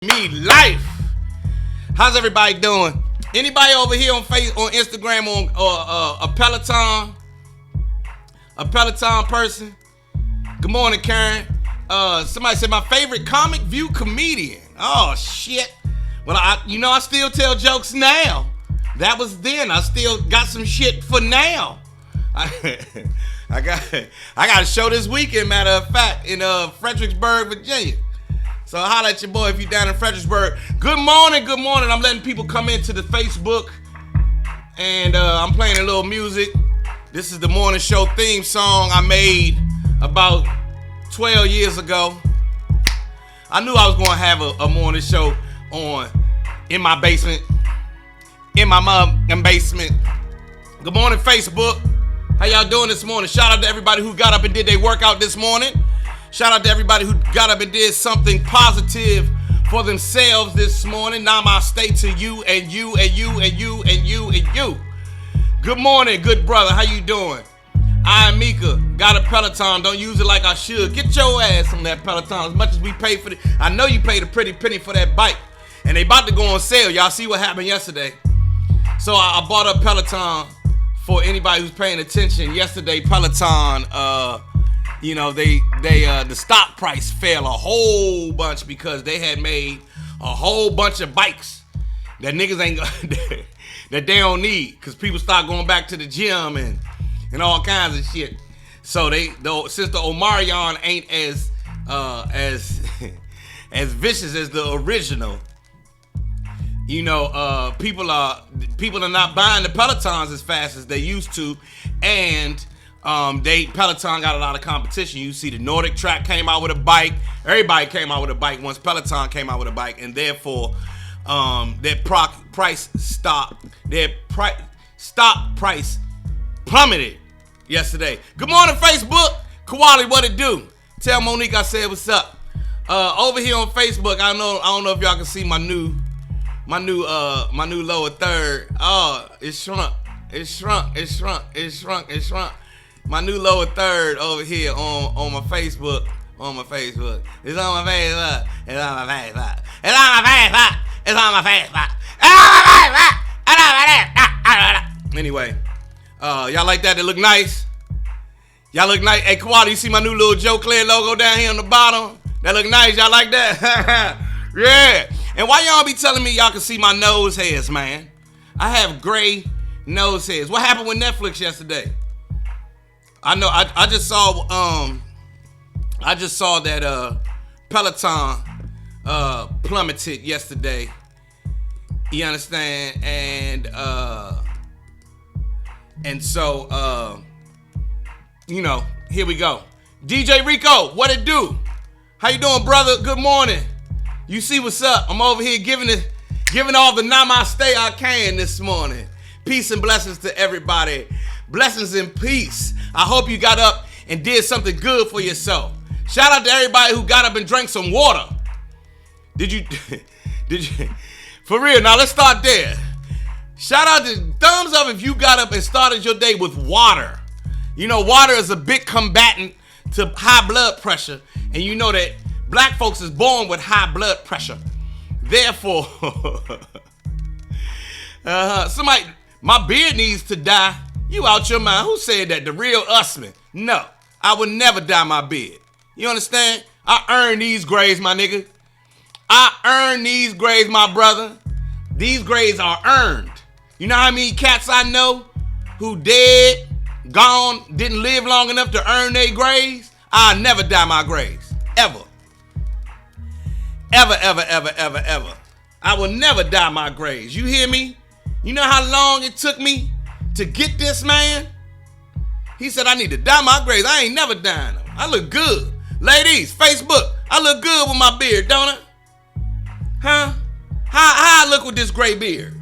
Me life. How's everybody doing? Anybody over here on Instagram on a Peloton person? Good morning, Karen. Somebody said my favorite comic view comedian. Oh shit. Well, I still tell jokes now. That was then. I still got some shit for now. I got a show this weekend, matter of fact, in Fredericksburg, Virginia. So holla at your boy if you down in Fredericksburg. Good morning. I'm letting people come into the Facebook, and I'm playing a little music. This is the morning show theme song I made about 12 years ago. I knew I was going to have a morning show in my basement. In my motherfucking basement. Good morning, Facebook. How y'all doing this morning? Shout out to everybody who got up and did their workout this morning. Shout out to everybody who got up and did something positive for themselves this morning. Namaste to you and you and you and you and you and you. Good morning, good brother. How you doing? I am Mika. Got a Peloton. Don't use it like I should. Get your ass on that Peloton. As much as we pay for it. I know you paid a pretty penny for that bike. And they about to go on sale. Y'all see what happened yesterday. So I bought a Peloton for anybody who's paying attention. Yesterday, Peloton, the stock price fell a whole bunch because they had made a whole bunch of bikes that niggas ain't that they don't need because people start going back to the gym and all kinds of shit. So since the Omarion ain't as as vicious as the original, people are not buying the Pelotons as fast as they used to, and Peloton got a lot of competition. You see the Nordic Track came out with a bike. Everybody came out with a bike once Peloton came out with a bike, and therefore their stock price plummeted yesterday. Good morning, Facebook. Kawali, what it do? Tell Monique I said what's up. Over here on Facebook, I don't know if y'all can see my new lower third. Oh, it shrunk. My new lower third over here on my Facebook. It's on my Facebook. It's on my Facebook. Anyway, y'all like that? They look nice. Y'all look nice. Hey, Kawada, you see my new little Clair logo down here on the bottom? That look nice. Y'all like that? Yeah. And why y'all be telling me y'all can see my nose hairs, man? I have gray nose hairs. What happened with Netflix yesterday? I know I just saw that Peloton plummeted yesterday. You understand? And so here we go. DJ Rico, what it do? How you doing, brother? Good morning. You see what's up? I'm over here giving all the namaste I can this morning. Peace and blessings to everybody. Blessings and peace. I hope you got up and did something good for yourself. Shout out to everybody who got up and drank some water. Did you? For real, now let's start there. Shout out to thumbs up if you got up and started your day with water. You know, water is a big combatant to high blood pressure. And you know that black folks is born with high blood pressure. Therefore, my beard needs to die. You out your mind. Who said that? The real Usman. No, I would never dye my beard. You understand? I earn these grades, my nigga. I earn these grades, my brother. These grades are earned. You know how many cats I know who dead, gone, didn't live long enough to earn their grades? I'll never dye my grades. Ever. Ever. I will never dye my grades. You hear me? You know how long it took me to get this man? He said I need to dye my grades. I ain't never dyeing them. I look good. Ladies, Facebook, I look good with my beard, don't I? Huh? How I look with this gray beard?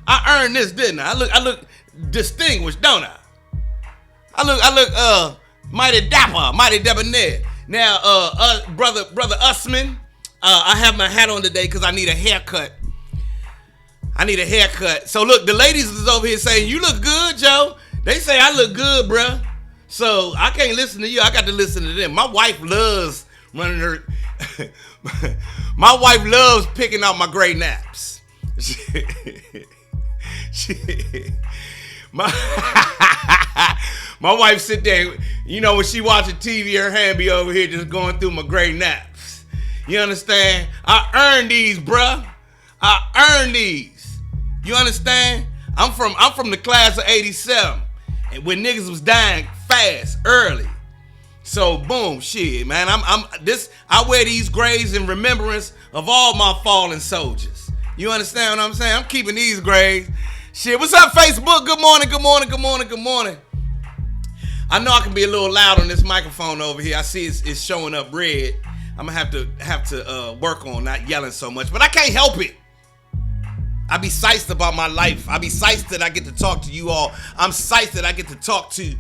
I earned this, didn't I? I look distinguished, don't I? I look mighty dapper, mighty debonair. Now, brother Usman, I have my hat on today because I need a haircut. So look, the ladies is over here saying, you look good, Joe. They say I look good, bruh. So I can't listen to you. I got to listen to them. My wife loves running her. My wife loves picking out my gray naps. My wife sit there, you know, when she watching TV, her hand be over here just going through my gray naps. You understand? I earned these, bruh. I earned these. You understand? I'm from the class of '87, and when niggas was dying fast, early. So boom, shit, man. I wear these grays in remembrance of all my fallen soldiers. You understand what I'm saying? I'm keeping these grays. Shit, what's up, Facebook? Good morning, good morning, good morning, good morning. I know I can be a little loud on this microphone over here. I see it's showing up red. I'm gonna have to work on not yelling so much, but I can't help it. I be psyched about my life. I be psyched that I get to talk to you all. I'm psyched that I get to talk to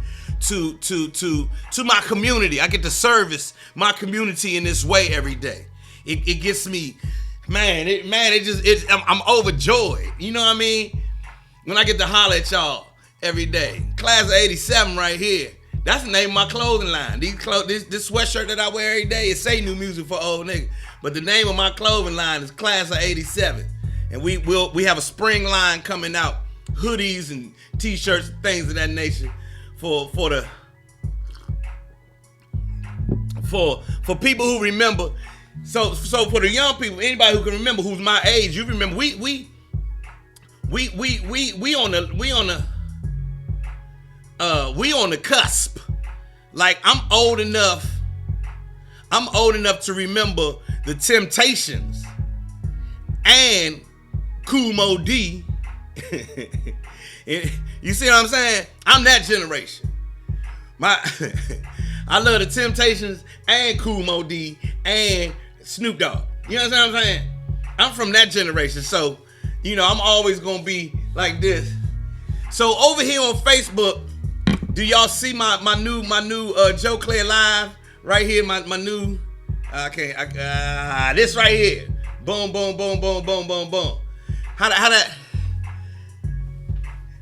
my community. I get to service my community in this way every day. It gets me, man. I'm overjoyed. You know what I mean? When I get to holler at y'all every day. Class of '87 right here. That's the name of my clothing line. This sweatshirt that I wear every day, it say new music for old niggas. But the name of my clothing line is Class of '87. And we have a spring line coming out, hoodies and t-shirts, things of that nature, for people who remember. So for the young people, anybody who can remember who's my age, you remember we on the cusp. Like I'm old enough to remember the Temptations and Kool Moe Dee. You see what I'm saying? I'm that generation. I love the Temptations and Kool Moe Dee and Snoop Dogg. You know what I'm saying? I'm from that generation, so you know I'm always gonna be like this. So over here on Facebook, do y'all see my new Joe Clair live right here? My new this right here. Boom, boom, boom, boom, boom, boom, boom. How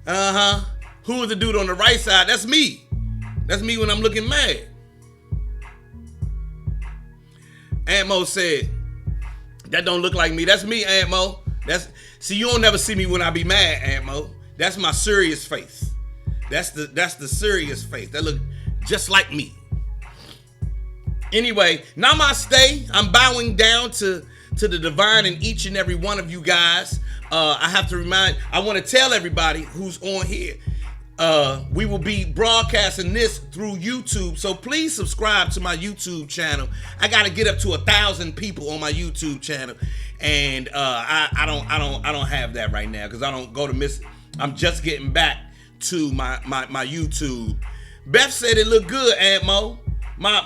that? Who was the dude on the right side? That's me. That's me when I'm looking mad. Aunt Mo said, that don't look like me. That's me, Aunt Mo. See, you don't never see me when I be mad, Aunt Mo. That's my serious face. That's the serious face. That look just like me. Anyway, namaste. I'm bowing down to the divine in each and every one of you guys. I want to tell everybody who's on here, we will be broadcasting this through YouTube, so please subscribe to my YouTube channel. I got to get up to 1,000 people on my YouTube channel, and I don't have that right now because I don't go to miss. I'm just getting back to my YouTube. Beth said it looked good, Aunt Mo. My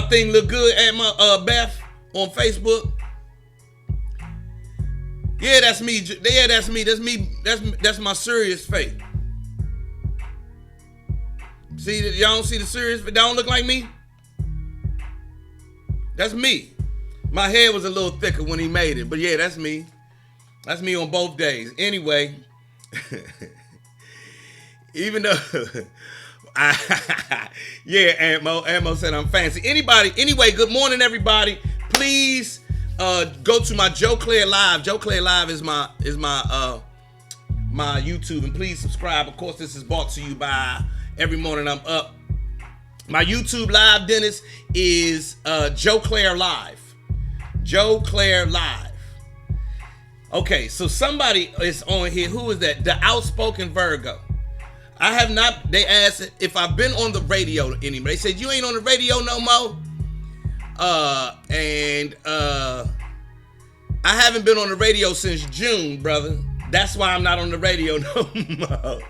thing looked good, Aunt Mo. Beth on Facebook. Yeah, that's me. Yeah, that's me. That's me. That's my serious face. See, y'all don't see the serious? They don't look like me. That's me. My hair was a little thicker when he made it, but yeah, that's me. That's me on both days. Anyway, even though, yeah, Aunt Mo said I'm fancy. Anyway, good morning, everybody. Please go to my Joe Clair Live. Joe Clair Live is my YouTube, and please subscribe. Of course, this is brought to you by Every Morning I'm Up. My YouTube Live, Dennis, is Joe Clair Live. Joe Clair Live. Okay, so somebody is on here. Who is that? The Outspoken Virgo. I have not. They asked if I've been on the radio anymore. They said you ain't on the radio no more. And I haven't been on the radio since June, brother. That's why I'm not on the radio no more.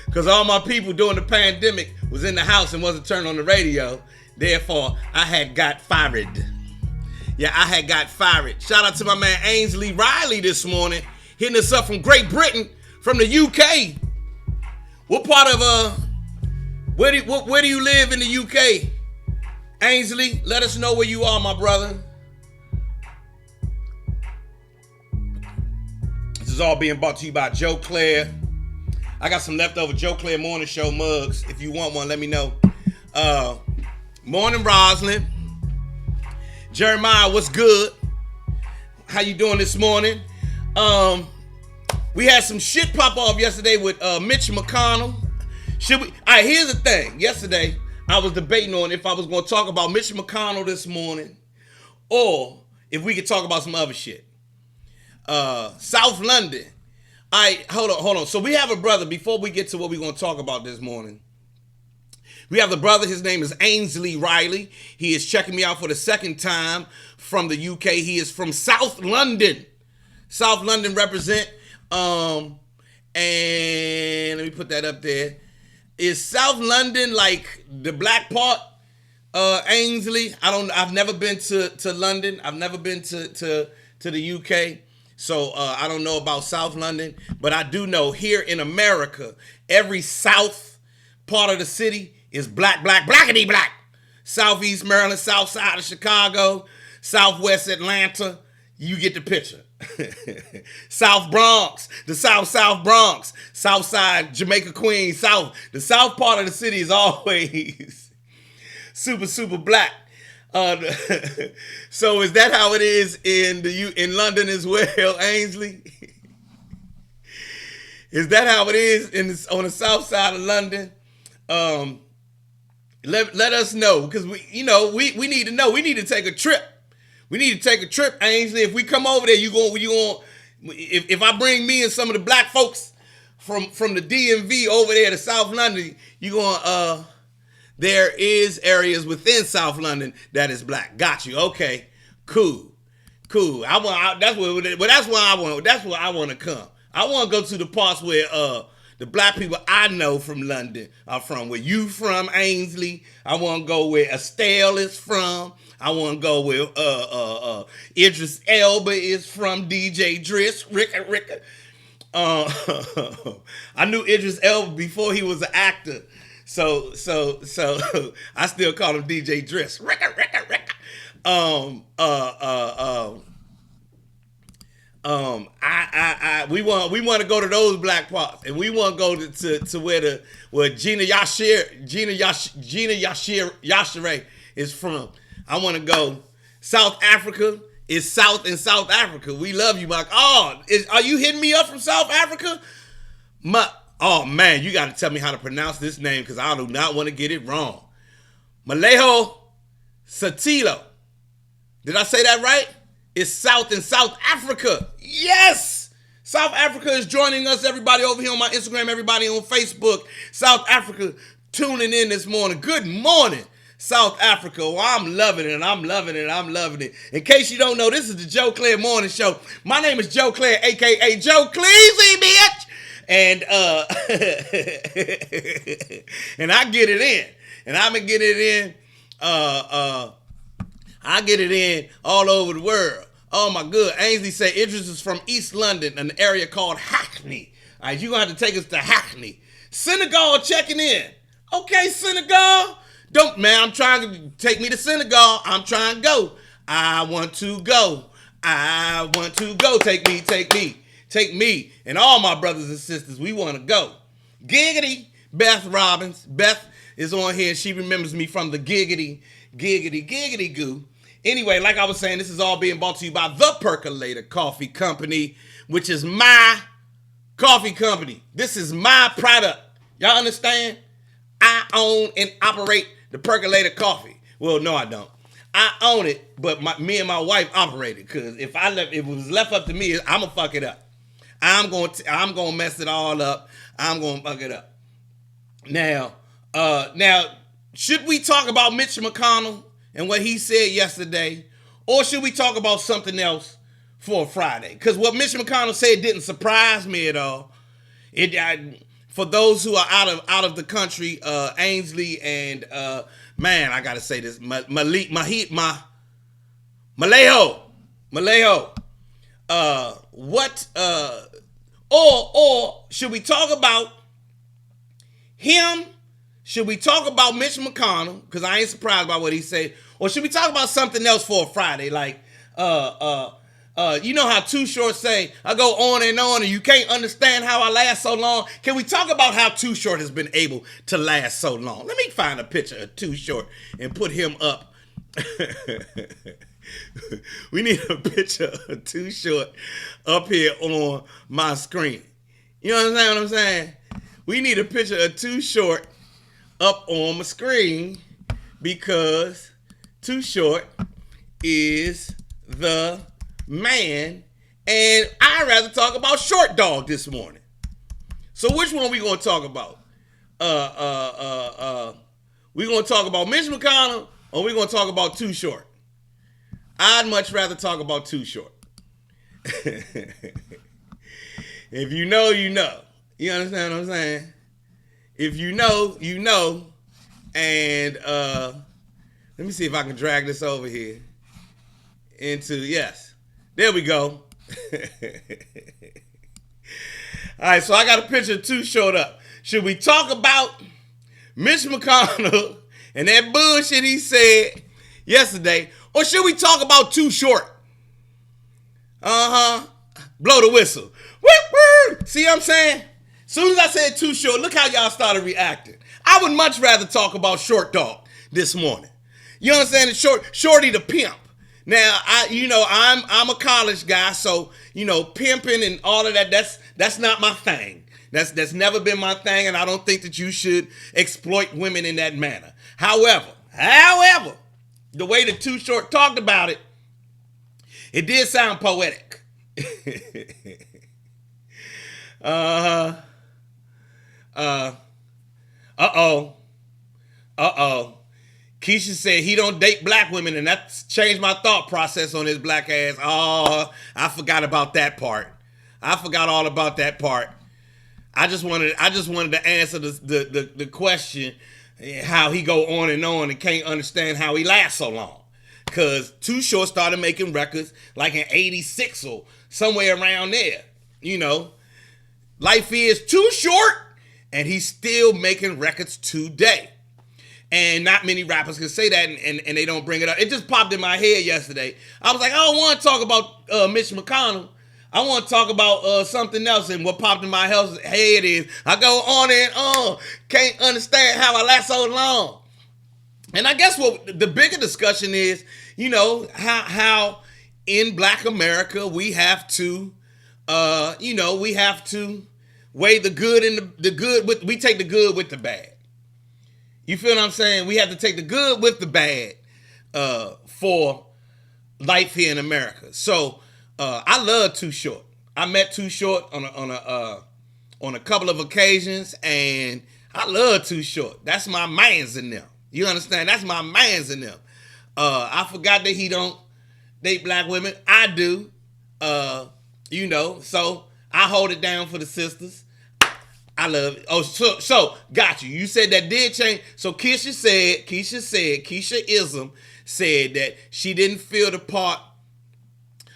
Because all my people during the pandemic was in the house and wasn't turned on the radio. Therefore, I had got fired. Yeah, I had got fired. Shout out to my man Ainsley Riley this morning, hitting us up from Great Britain, from the UK. What part of where do you live in the UK? Ainsley, let us know where you are, my brother. This is all being brought to you by Joe Clair. I got some leftover Joe Clair Morning Show mugs. If you want one, let me know. Morning, Roslyn. Jeremiah, what's good? How you doing this morning? We had some shit pop off yesterday with Mitch McConnell. All right, here's the thing. Yesterday, I was debating on if I was going to talk about Mitch McConnell this morning or if we could talk about some other shit. South London. All right, hold on. So we have a brother, before we get to what we're going to talk about this morning. We have the brother, his name is Ainsley Riley. He is checking me out for the second time from the UK. He is from South London. South London represent. And let me put that up there. Is South London like the black part, Ainsley? I've never been to London. I've never been to the UK. So I don't know about South London, but I do know here in America, every south part of the city is blackity black. Southeast Maryland, south side of Chicago, southwest Atlanta. You get the picture. South Bronx, the South Bronx, south side Jamaica, Queens, south. The south part of the city is always super black. So is that how it is in London as well, Ainsley? Is that how it is on the south side of London? Let us know, because we need to know. We need to take a trip. We need to take a trip, Ainsley. If we come over there, if I bring me and some of the black folks from the DMV over there to South London, there is areas within South London that is black. Got you. Okay. Cool. That's where I want to come. I want to go to the parts where the black people I know from London are from. Where you from, Ainsley? I want to go where Estelle is from. I want to go where Idris Elba is from. DJ Driss, Ricka. I knew Idris Elba before he was an actor. So I still call him DJ Driss. Ricka. We want to go to those black parts, and we want to go to where Gina Yashere is from. I want to go. South Africa is South in South Africa. We love you, Mike. Are you hitting me up from South Africa? Oh man, you got to tell me how to pronounce this name, because I do not want to get it wrong. Maleho Satilo. Did I say that right? It's South in South Africa. Yes! South Africa is joining us. Everybody over here on my Instagram, everybody on Facebook. South Africa tuning in this morning. Good morning, South Africa. Well, I'm loving it. In case you don't know, this is the Joe Clair Morning Show. My name is Joe Clair, a.k.a. Joe Cleasy, bitch. And and I get it in. And I'm going to get it in. I get it in all over the world. Oh my good. Ainsley say Idris is from East London, an area called Hackney. All right, you're going to have to take us to Hackney. Senegal checking in. Okay, Senegal. I'm trying to take me to Senegal. I'm trying to go. I want to go. Take me. And all my brothers and sisters, we want to go. Giggity. Beth Robbins. Beth is on here. She remembers me from the giggity goo. Anyway, like I was saying, this is all being brought to you by The Percolator Coffee Company, which is my coffee company. This is my product. Y'all understand? I own and operate The Percolator Coffee. Well, no, I don't. I own it, but me and my wife operate it, because if it was left up to me, I'm going to fuck it up. I'm going to mess it all up. I'm going to fuck it up. Now, should we talk about Mitch McConnell and what he said yesterday, or should we talk about something else for Friday? Because what Mitch McConnell said didn't surprise me at all. For those who are out of the country, Ainsley and man, I gotta say this, Maleho. Or should we talk about him? Should we talk about Mitch McConnell? Because I ain't surprised by what he said. Or should we talk about something else for a Friday? Like, you know how Too Short say, I go on and you can't understand how I last so long. Can we talk about how Too Short has been able to last so long? Let me find a picture of Too Short and put him up. We need a picture of Too Short up here on my screen. You understand what I'm saying? We need a picture of Too Short up on my screen because Too Short is the man, and I'd rather talk about Short Dog this morning. So which one we gonna talk about? We gonna talk about Mitch McConnell, or we gonna talk about Too Short? I'd much rather talk about Too Short. If you know, you know. You understand what I'm saying? If you know, you know. And let me see if I can drag this over here into, yes. There we go. All right, so I got a picture of Too Short up. Should we talk about Mitch McConnell and that bullshit he said yesterday, or should we talk about Too Short? Blow the whistle. See what I'm saying? As soon as I said Too Short, look how y'all started reacting. I would much rather talk about Short Dog this morning. You understand? Shorty the pimp. Now, I'm a college guy, so pimping and all of that. That's not my thing. That's never been my thing, and I don't think that you should exploit women in that manner. However, the way that Too Short talked about it, it did sound poetic. Keisha said he don't date black women, and that's changed my thought process on his black ass. Oh, I forgot about that part. I forgot all about that part. I just wanted to answer the question, how he go on and can't understand how he lasts so long. Cause Too Short started making records like in '86 or somewhere around there. Life is too short, and he's still making records today. And not many rappers can say that, and they don't bring it up. It just popped in my head yesterday. I was like, I don't want to talk about Mitch McConnell. I want to talk about something else. And what popped in my head is, I go on and on, can't understand how I last so long. And I guess what the bigger discussion is, how in Black America we have to, we have to weigh the good and the good we take the good with the bad. You feel what I'm saying? We have to take the good with the bad for life here in America. So I love Too Short. I met Too Short on a couple of occasions, and I love Too Short. That's my mans in them. You understand? That's my mans in them. I forgot that he don't date black women. I do. So I hold it down for the sisters. I love it. Oh, so got you. You said that did change. So Keisha Ism said that she didn't feel the part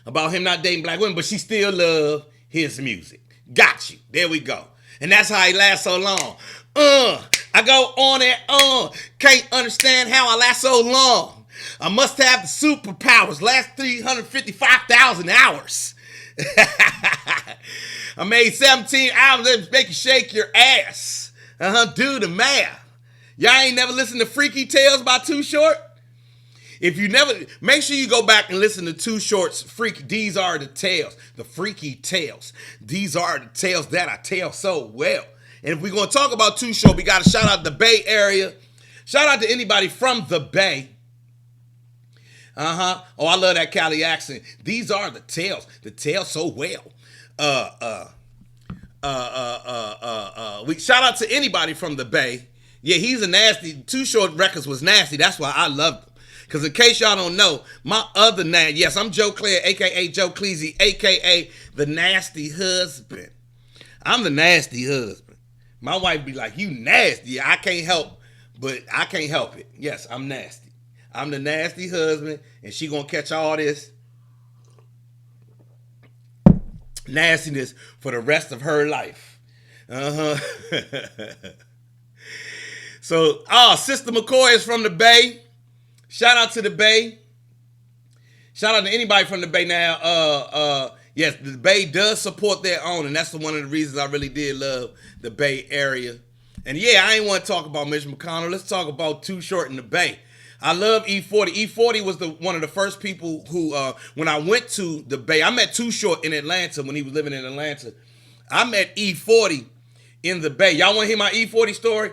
about him not dating black women, but she still loved his music. Got you. There we go. And that's how he lasts so long. I go on and on. Can't understand how I last so long. I must have the superpowers. Last 355,000 hours. I made 17 albums that make you shake your ass. Do the math. Y'all ain't never listened to Freaky Tales by Too Short? If you never, make sure you go back and listen to Too Short's These Are the Tales, the Freaky Tales. These are the tales that I tell so well. And if we're going to talk about Too Short, we got to shout out the Bay Area. Shout out to anybody from the Bay. Oh, I love that Cali accent. These are the tales so well. We shout out to anybody from the Bay. Yeah, he's a nasty. Too Short Records was nasty. That's why I loved him. Because in case y'all don't know, my other name, yes, I'm Joe Clair, a.k.a. Joe Cleasy, a.k.a. the nasty husband. I'm the nasty husband. My wife be like, you nasty. I can't help it. Yes, I'm nasty. I'm the nasty husband, and she gonna catch all this nastiness for the rest of her life. So, Sister McCoy is from the Bay. Shout out to the Bay. Shout out to anybody from the Bay now. Yes, the Bay does support their own, and that's one of the reasons I really did love the Bay Area. And yeah, I ain't want to talk about Mitch McConnell. Let's talk about Too Short in the Bay. I love E-40. E-40 was one of the first people who, when I went to the Bay, I met Too Short in Atlanta when he was living in Atlanta. I met E-40 in the Bay. Y'all want to hear my E-40 story?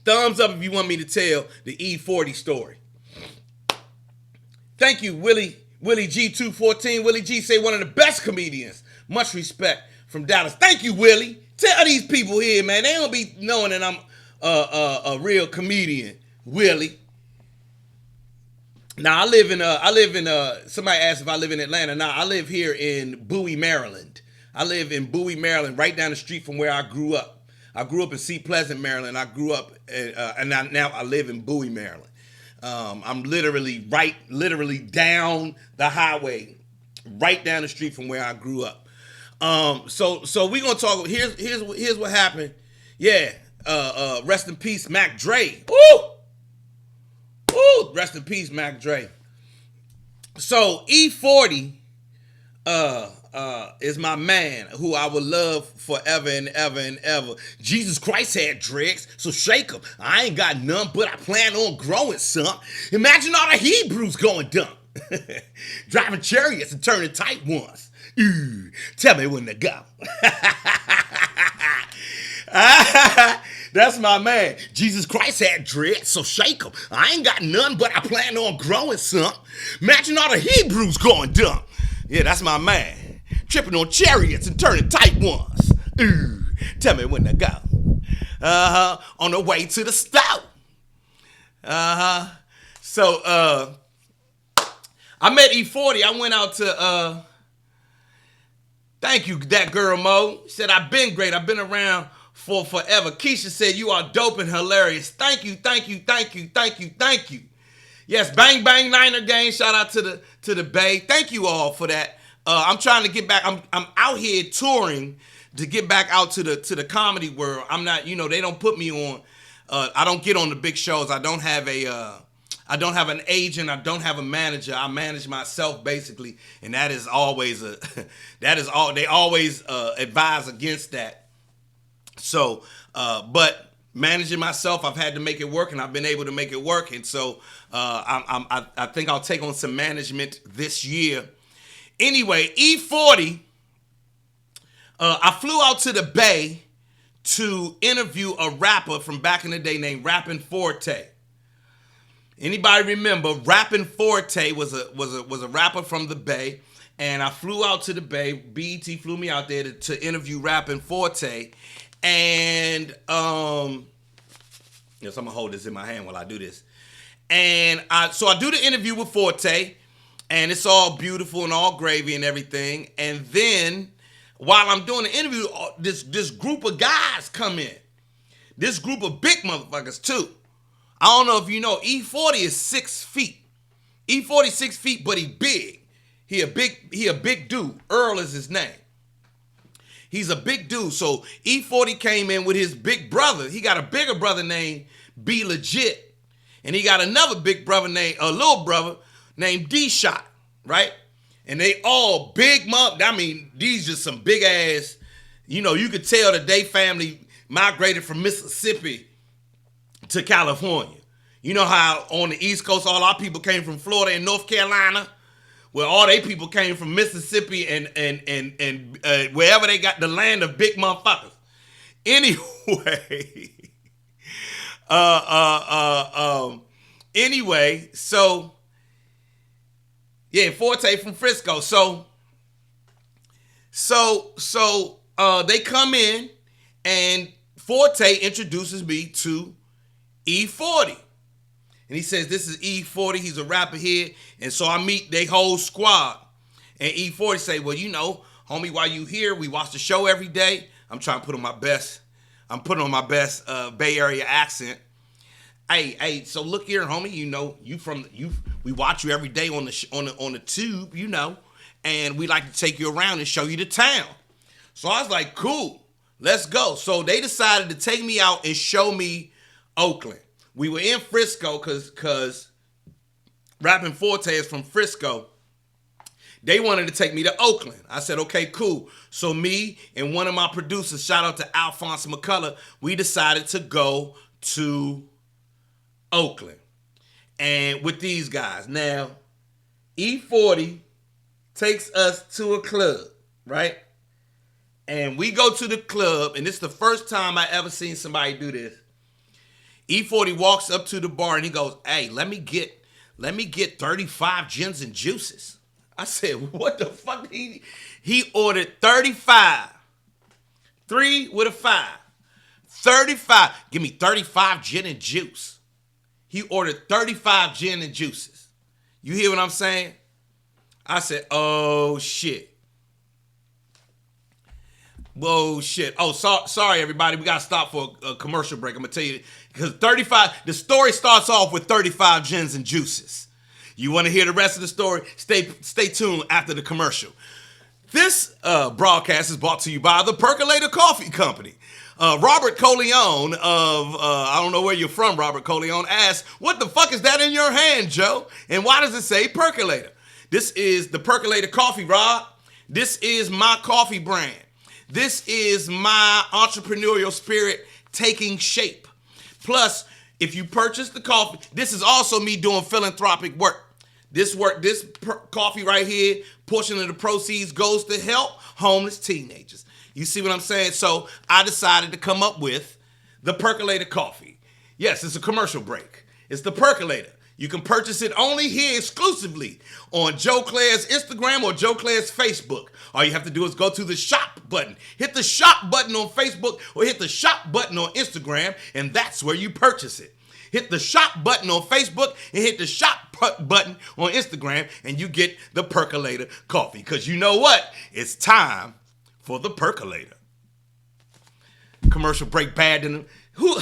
Thumbs up if you want me to tell the E-40 story. Thank you, Willie G214. Willie G say one of the best comedians. Much respect from Dallas. Thank you, Willie. Tell these people here, man. They don't be knowing that I'm a real comedian, Willie. Now I live in somebody asked if I live in Atlanta. Now I live here in Bowie, Maryland. I live in Bowie, Maryland, right down the street from where I grew up. I grew up in Sea Pleasant, Maryland. I grew up and now I live in Bowie, Maryland. I'm literally down the highway, right down the street from where I grew up. So we gonna talk. Here's what happened. Yeah. Rest in peace, Mac Dre. Woo! Rest in peace, Mac Dre. So E-40 is my man who I will love forever and ever and ever. Jesus Christ had dreads, so shake them. I ain't got none, but I plan on growing some. Imagine all the Hebrews going dumb. Driving chariots and turning tight ones. Tell me when to go. That's my man. Jesus Christ had dreads, so shake them. I ain't got none, but I plan on growing some. Imagine all the Hebrews going dumb. Yeah, that's my man. Tripping on chariots and turning tight ones. Tell me when to go. On the way to the stove. So, I met E-40. I went out to, thank you, that girl Mo. She said, I've been great. I've been around for forever. Keisha said, you are dope and hilarious. Thank you. Yes, bang, bang, Niner gang. Shout out to the Bay. Thank you all for that. I'm trying to get back. I'm out here touring to get back out to the comedy world. I'm not, they don't put me on. I don't get on the big shows. I don't have an agent. I don't have a manager. I manage myself basically, and that is always they always advise against that. So, but managing myself, I've had to make it work, and I've been able to make it work. And so, I think I'll take on some management this year. Anyway, E-40, I flew out to the Bay to interview a rapper from back in the day named Rappin' Forte. Anybody remember? Rappin' Forte was a rapper from the Bay, and I flew out to the Bay. BET flew me out there to interview Rappin' Forte, and yes, I'm gonna hold this in my hand while I do this. And so I do the interview with Forte, and it's all beautiful and all gravy and everything. And then while I'm doing the interview, this group of guys come in. This group of big motherfuckers too. I don't know if you know, E-40 is 6 feet. E-40 is 6 feet, but he big. He a big dude. Earl is his name. He's a big dude. So E-40 came in with his big brother. He got a bigger brother named B Legit. And he got another big brother little brother named D-Shot, right? And they all big these just some big ass, you could tell that they family migrated from Mississippi to California. You know how on the East Coast all our people came from Florida and North Carolina? Well, all they people came from Mississippi and wherever they got the land of big motherfuckers. Anyway, so yeah, Forte from Frisco. So they come in and Forte introduces me to E-40. And he says, this is E-40. He's a rapper here. And so I meet their whole squad. And E-40 say, well, homie, while you here, we watch the show every day. I'm trying to put on my best. I'm putting on my best Bay Area accent. Hey, so look here, homie, we watch you every day on the tube, and we like to take you around and show you the town. So I was like, cool, let's go. So they decided to take me out and show me Oakland. We were in Frisco because Rappin' Forte is from Frisco. They wanted to take me to Oakland. I said, okay, cool. So me and one of my producers, shout out to Alphonse McCullough, we decided to go to Oakland. And with these guys. Now, E-40 takes us to a club, right? And we go to the club, and this is the first time I ever seen somebody do this. E-40 walks up to the bar and he goes, "Hey, let me get 35 gins and juices." I said, "What the fuck?" He ordered 35. 3 with a 5. 35. Give me 35 gin and juice. He ordered 35 gin and juices. You hear what I'm saying? I said, "Oh, shit. Whoa, shit. Oh, sorry, everybody. We got to stop for a commercial break. I'm going to tell you, because the story starts off with 35 gins and juices. You want to hear the rest of the story? Stay tuned after the commercial. This broadcast is brought to you by the Percolator Coffee Company. Robert Coleon of, I don't know where you're from, Robert Coleon, asked, "What the fuck is that in your hand, Joe? And why does it say Percolator?" This is the Percolator Coffee, Rob. This is my coffee brand. This is my entrepreneurial spirit taking shape. Plus, if you purchase the coffee, this is also me doing philanthropic work. This coffee right here, portion of the proceeds goes to help homeless teenagers. You see what I'm saying? So I decided to come up with the Percolator Coffee. Yes, it's a commercial break. It's the Percolator. You can purchase it only here exclusively on Joe Clair's Instagram or Joe Clair's Facebook. All you have to do is go to the shop button. Hit the shop button on Facebook or hit the shop button on Instagram, and that's where you purchase it. Hit the shop button on Facebook and hit the shop button on Instagram, and you get the Percolator Coffee. Because you know what? It's time for the Percolator. Commercial break bad in who?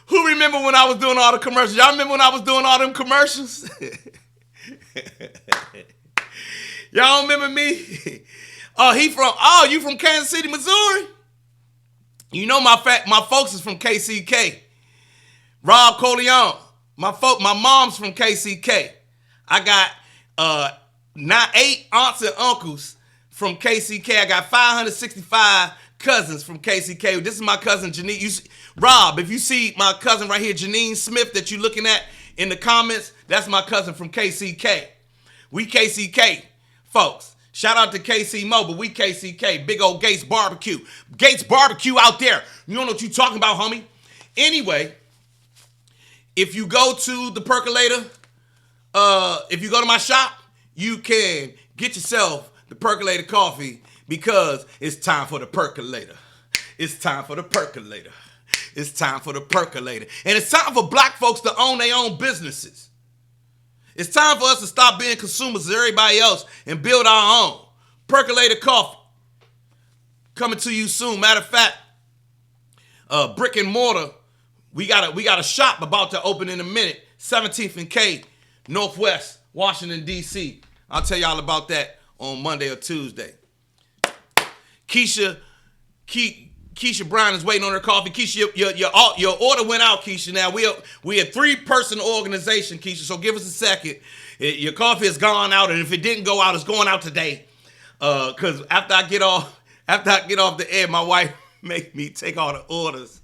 Who remember when I was doing all the commercials? Y'all remember when I was doing all them commercials? Y'all remember me? You from Kansas City, Missouri? You know my folks is from KCK. Rob Coleon. My mom's from KCK. I got 8 aunts and uncles from KCK. I got 565 cousins from KCK. This is my cousin Janine. Rob, if you see my cousin right here, Janine Smith, that you're looking at in the comments, that's my cousin from KCK. We KCK, folks. Shout out to KC Mobile. We KCK. Big old Gates Barbecue. Gates Barbecue out there. You don't know what you're talking about, homie. Anyway, if you go to the Percolator, if you go to my shop, you can get yourself the Percolator Coffee because it's time for the Percolator. It's time for the Percolator. It's time for the Percolator. And it's time for black folks to own their own businesses. It's time for us to stop being consumers of everybody else and build our own. Percolator Coffee. Coming to you soon. Matter of fact, brick and mortar, we got a shop about to open in a minute. 17th and K, Northwest, Washington, D.C. I'll tell y'all about that on Monday or Tuesday. Keisha Brown is waiting on her coffee. Keisha, your order went out, Keisha. Now we a 3-person organization, Keisha. So give us a second. Your coffee has gone out, and if it didn't go out, it's going out today. Cause after I get off the air, my wife make me take all the orders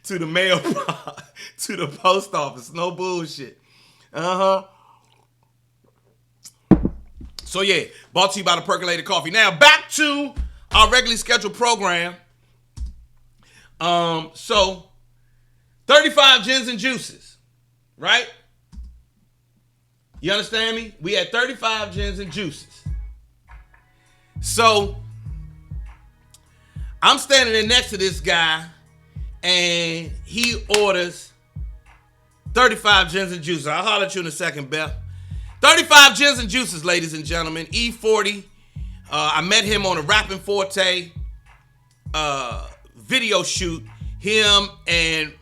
to the mail to the post office. No bullshit. So yeah, brought to you by the Percolator Coffee. Now back to our regularly scheduled program. So 35 gins and juices, right? You understand me? We had 35 gins and juices. So I'm standing there next to this guy, and he orders 35 gins and juices. I'll holler at you in a second, Beth. 35 gins and juices, ladies and gentlemen. E-40. I met him on a Rapping Forte video shoot. Him and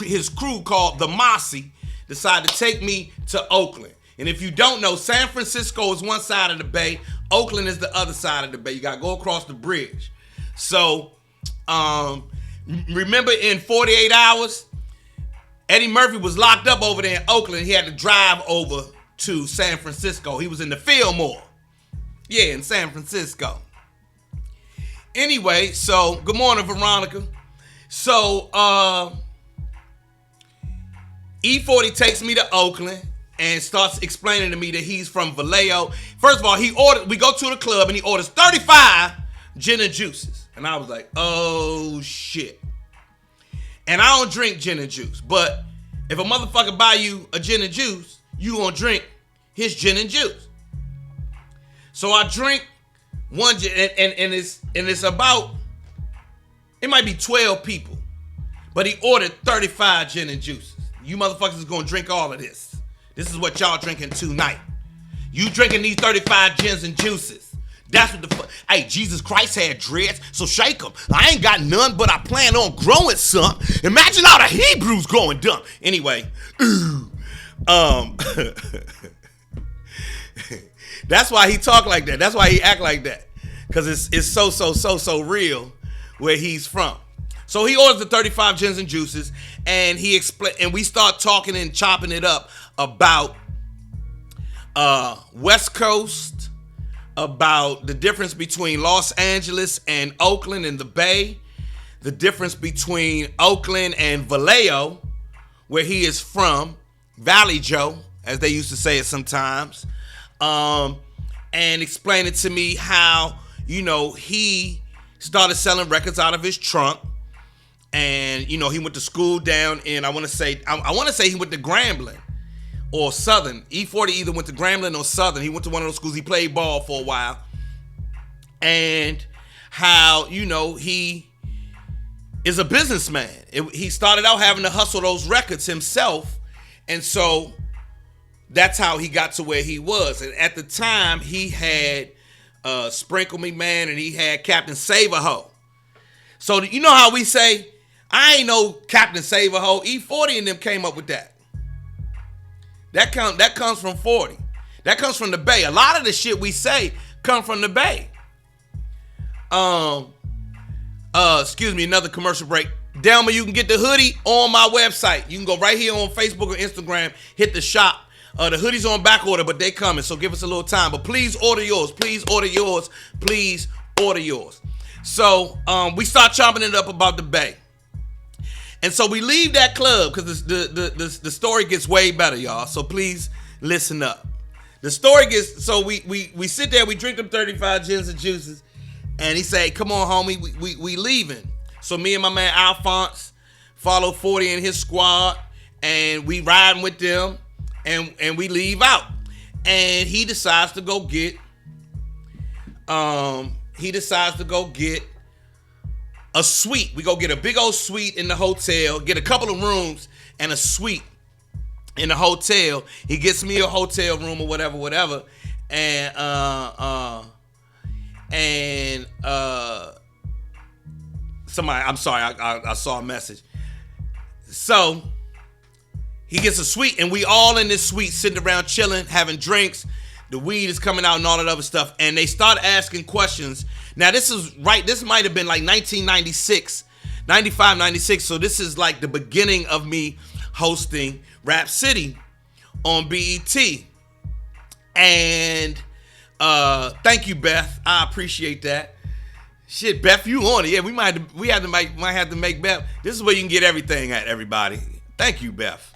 his crew called the Mossy decided to take me to Oakland. And if you don't know, San Francisco is one side of the bay. Oakland is the other side of the bay. You got to go across the bridge. So, remember in 48 Hours, Eddie Murphy was locked up over there in Oakland. He had to drive over to San Francisco. He was in the Fillmore. Yeah, in San Francisco. Anyway, so good morning, Veronica. So E-40 takes me to Oakland and starts explaining to me that he's from Vallejo. First of all, we go to the club and he orders 35 gin and juices. And I was like, oh shit. And I don't drink gin and juice, but if a motherfucker buy you a gin and juice, you gonna drink his gin and juice. So I drink one gin, and it's about, it might be 12 people, but he ordered 35 gin and juices. You motherfuckers is gonna drink all of this. This is what y'all drinking tonight. You drinking these 35 gins and juices. That's what the fuck. Hey, Jesus Christ had dreads, so shake them. I ain't got none, but I plan on growing some. Imagine all the Hebrews going dumb. Anyway, that's why he talk like that. That's why he act like that. Because it's so real where he's from. So he orders the 35 gins and juices, and and we start talking and chopping it up about West Coast, about the difference between Los Angeles and Oakland and the Bay, the difference between Oakland and Vallejo, where he is from, Valley Joe, as they used to say it sometimes, and explaining to me how, he started selling records out of his trunk. And, he went to school down in, I want to say he went to Grambling or Southern. E-40 either went to Grambling or Southern. He went to one of those schools. He played ball for a while. And how, he is a businessman. He started out having to hustle those records himself. And so that's how he got to where he was. And at the time, he had Sprinkle Me Man and he had Captain Save-A-Ho. So you know how we say, I ain't no Captain Save-A-Ho. E-40 and them came up with that. That comes from 40. That comes from the Bay. A lot of the shit we say come from the Bay. Excuse me, another commercial break. Delma, you can get the hoodie on my website. You can go right here on Facebook or Instagram, hit the shop. The hoodie's on back order, but they coming, so give us a little time. But please order yours. Please order yours. Please order yours. So we start chopping it up about the Bay. And so we leave that club because the story gets way better, y'all. So please listen up. The story gets, so we sit there, we drink them 35 gins and juices, and he say, come on, homie, we leaving. So me and my man Alphonse follow 40 and his squad, and we riding with them, and we leave out. And he decides to go get a suite. We go get a big old suite in the hotel, get a couple of rooms and a suite in the hotel. He gets me a hotel room or whatever. And somebody, I'm sorry, I saw a message. So he gets a suite, and we all in this suite sitting around chilling, having drinks. The weed is coming out and all that other stuff. And they start asking questions. Now, this might have been like 1996, 95, 96. So this is like the beginning of me hosting Rap City on BET. And thank you, Beth. I appreciate that. Shit, Beth, you on it. Yeah, we might have to make Beth. This is where you can get everything at, everybody. Thank you, Beth.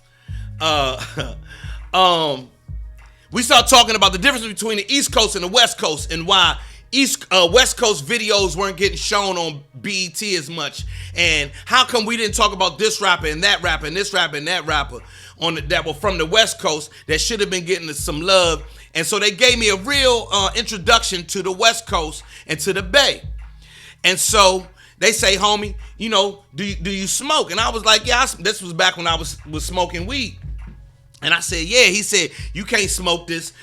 We start talking about the difference between the East Coast and the West Coast, and why West Coast videos weren't getting shown on BET as much, and how come we didn't talk about this rapper and that rapper and this rapper and that rapper that were from the West Coast that should have been getting some love. And so they gave me a real introduction to the West Coast and to the Bay. And so they say, homie, do you smoke? And I was like, yeah, this was back when I was smoking weed. And I said, yeah. He said, you can't smoke this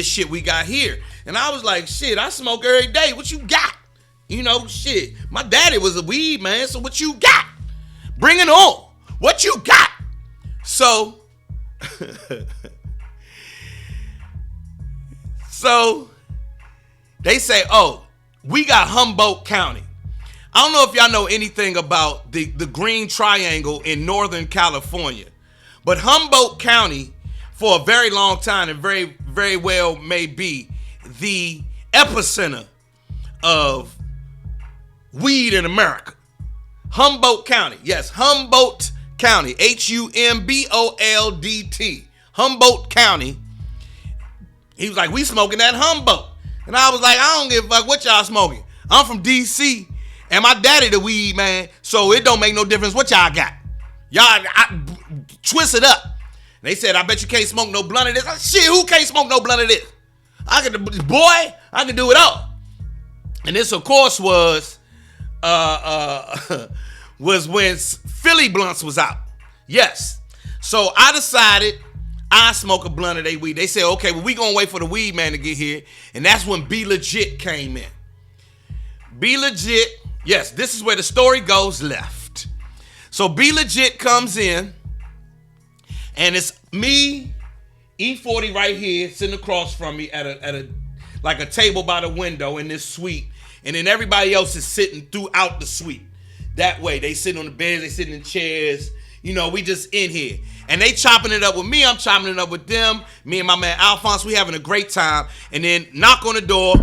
shit we got here. And I was like, shit, I smoke every day. What you got? Shit. My daddy was a weed man, so what you got? Bring it on. What you got? So, they say, oh, we got Humboldt County. I don't know if y'all know anything about the Green Triangle in Northern California. But Humboldt County, for a very long time, and very, very well may be the epicenter of weed in America. Humboldt County. Yes, Humboldt County, Humboldt, Humboldt County. He was like, we smoking that Humboldt. And I was like, I don't give a fuck what y'all smoking. I'm from D.C. and my daddy the weed man, so it don't make no difference what y'all got. Y'all twist it up. They said, I bet you can't smoke no blunt of this. I said, shit, who can't smoke no blunt of this? I can do it all. And this, of course, was when Philly blunts was out. Yes. So I decided I smoke a blunt of they weed. They said, okay, well, we gonna wait for the weed man to get here. And that's when Be Legit came in. Be Legit, yes, this is where the story goes left. So Be Legit comes in, and it's me, E-40 right here, sitting across from me at a like a table by the window in this suite. And then everybody else is sitting throughout the suite. That way, they sitting on the beds, they sitting in chairs. You know, we just in here. And they chopping it up with me, I'm chopping it up with them. Me and my man Alphonse, we having a great time. And then knock on the door.